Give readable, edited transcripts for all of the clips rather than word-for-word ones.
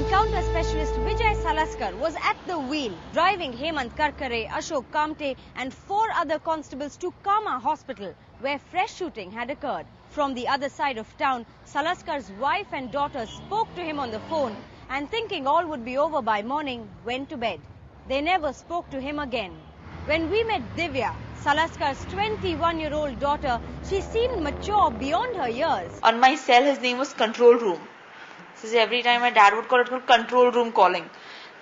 Encounter specialist Vijay Salaskar was at the wheel, driving Hemant Karkare, Ashok Kamte and 4 other constables to Kama Hospital, where fresh shooting had occurred. From the other side of town, Salaskar's wife and daughter spoke to him on the phone and, thinking all would be over by morning, went to bed. They never spoke to him again. When we met Divya, Salaskar's 21-year-old daughter, she seemed mature beyond her years. On my cell, his name was Control Room. So every time my dad would call it Control Room calling.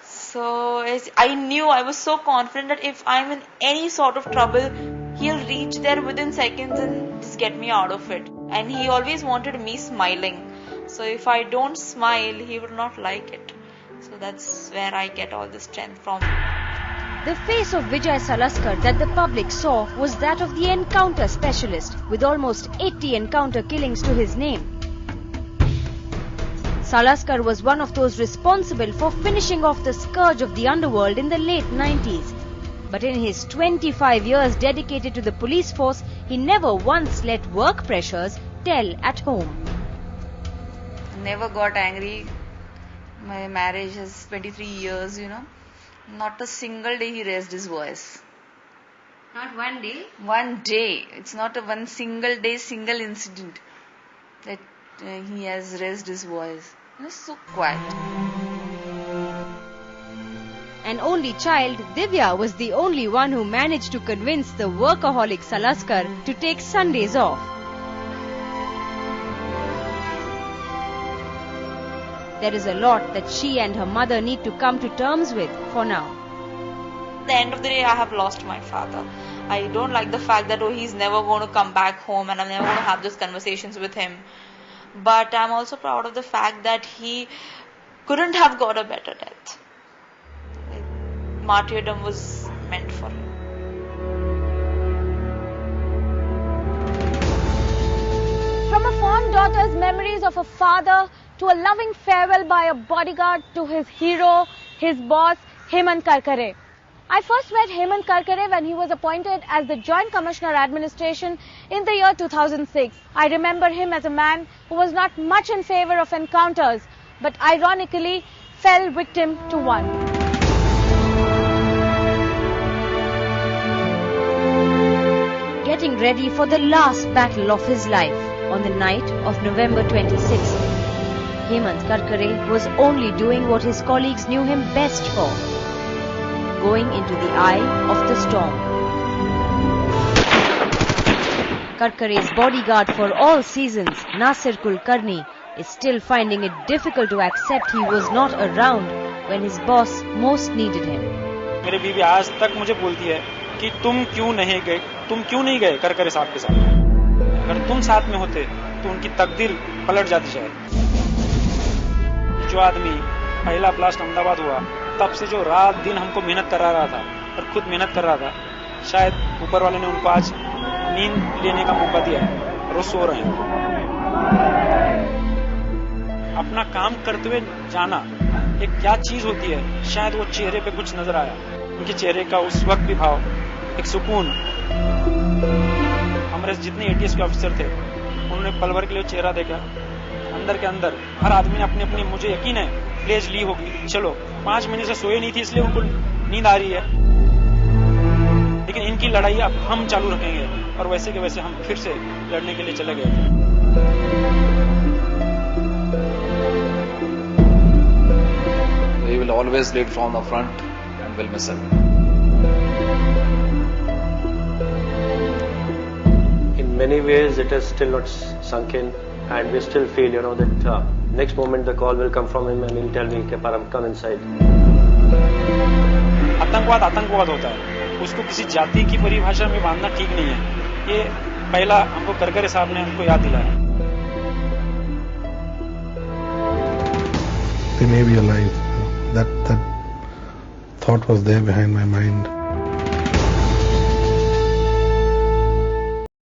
So I knew, I was so confident that if I'm in any sort of trouble, he'll reach there within seconds and just get me out of it. And he always wanted me smiling. So if I don't smile, he would not like it. So that's where I get all the strength from. The face of Vijay Salaskar that the public saw was that of the encounter specialist, with almost 80 encounter killings to his name. Salaskar was one of those responsible for finishing off the scourge of the underworld in the late 90s. But in his 25 years dedicated to the police force, he never once let work pressures tell at home. Never got angry. My marriage is 23 years, Not a single day he raised his voice. Not one day? One day. It's not a one single day, single incident that he has raised his voice. He was so quiet. An only child, Divya was the only one who managed to convince the workaholic Salaskar to take Sundays off. There is a lot that she and her mother need to come to terms with for now. At the end of the day, I have lost my father. I don't like the fact that he's never going to come back home and I'm never going to have those conversations with him. But I'm also proud of the fact that he couldn't have got a better death. Martyrdom was meant for him. From a fond daughter's memories of a father to a loving farewell by a bodyguard to his hero, his boss, Hemant Karkare. I first met Hemant Karkare when he was appointed as the Joint Commissioner Administration in the year 2006. I remember him as a man who was not much in favor of encounters, but ironically fell victim to one. Getting ready for the last battle of his life on the night of November 26th. Hemant Karkare was only doing what his colleagues knew him best for, going into the eye of the storm. Karkare's bodyguard for all seasons, Nasir Kulkarni, is still finding it difficult to accept he was not around when his boss most needed him. मेरी बीवी आज तक मुझे बोलती है कि तुम क्यों नहीं गए करकरे साहब के साथ। अगर तुम साथ में होते तो उनकी तकदीर पलट जाती शायद। जो आदमी पहला ब्लास्ट अहमदाबाद हुआ, तब से जो रात दिन हमको मेहनत करा रहा था और खुद मेहनत कर रहा था, शायद ऊपर वाले ने उनको आज नींद लेने का मौका दिया और वो सो रहे हैं। अपना काम करते हुए जाना एक क्या चीज होती है, शायद वो चेहरे पे कुछ नजर आया। उनके चेहरे का उस वक्त भी भाव, एक सुकून। हमारे जितने एटीएस के ऑफिसर थे, उन्होंने पल भर के लिए चेहरा देखा। अंदर के अंदर हर आदमी ने अपनी मुझे यकीन है प्लेज ली होगी। चलो 5 महीने से सोए नहीं थी, इसलिए उनको नींद आ रही है। लेकिन इनकी लड़ाई अब हम चालू रखेंगे और वैसे के वैसे हम फिर से लड़ने के लिए चले गए थे। We will always lead from the front and will miss him. In many ways, it is still not sunk in, and we still feel, that next moment the call will come from him and he'll tell me, "Okay, Param, come inside." आतंकवाद होता है, उसको किसी जाति की परिभाषा में बांधना ठीक नहीं है। ये पहला हमको करकरे साहब ने हमको याद दिलाया। They may be alive. That thought was there behind my mind.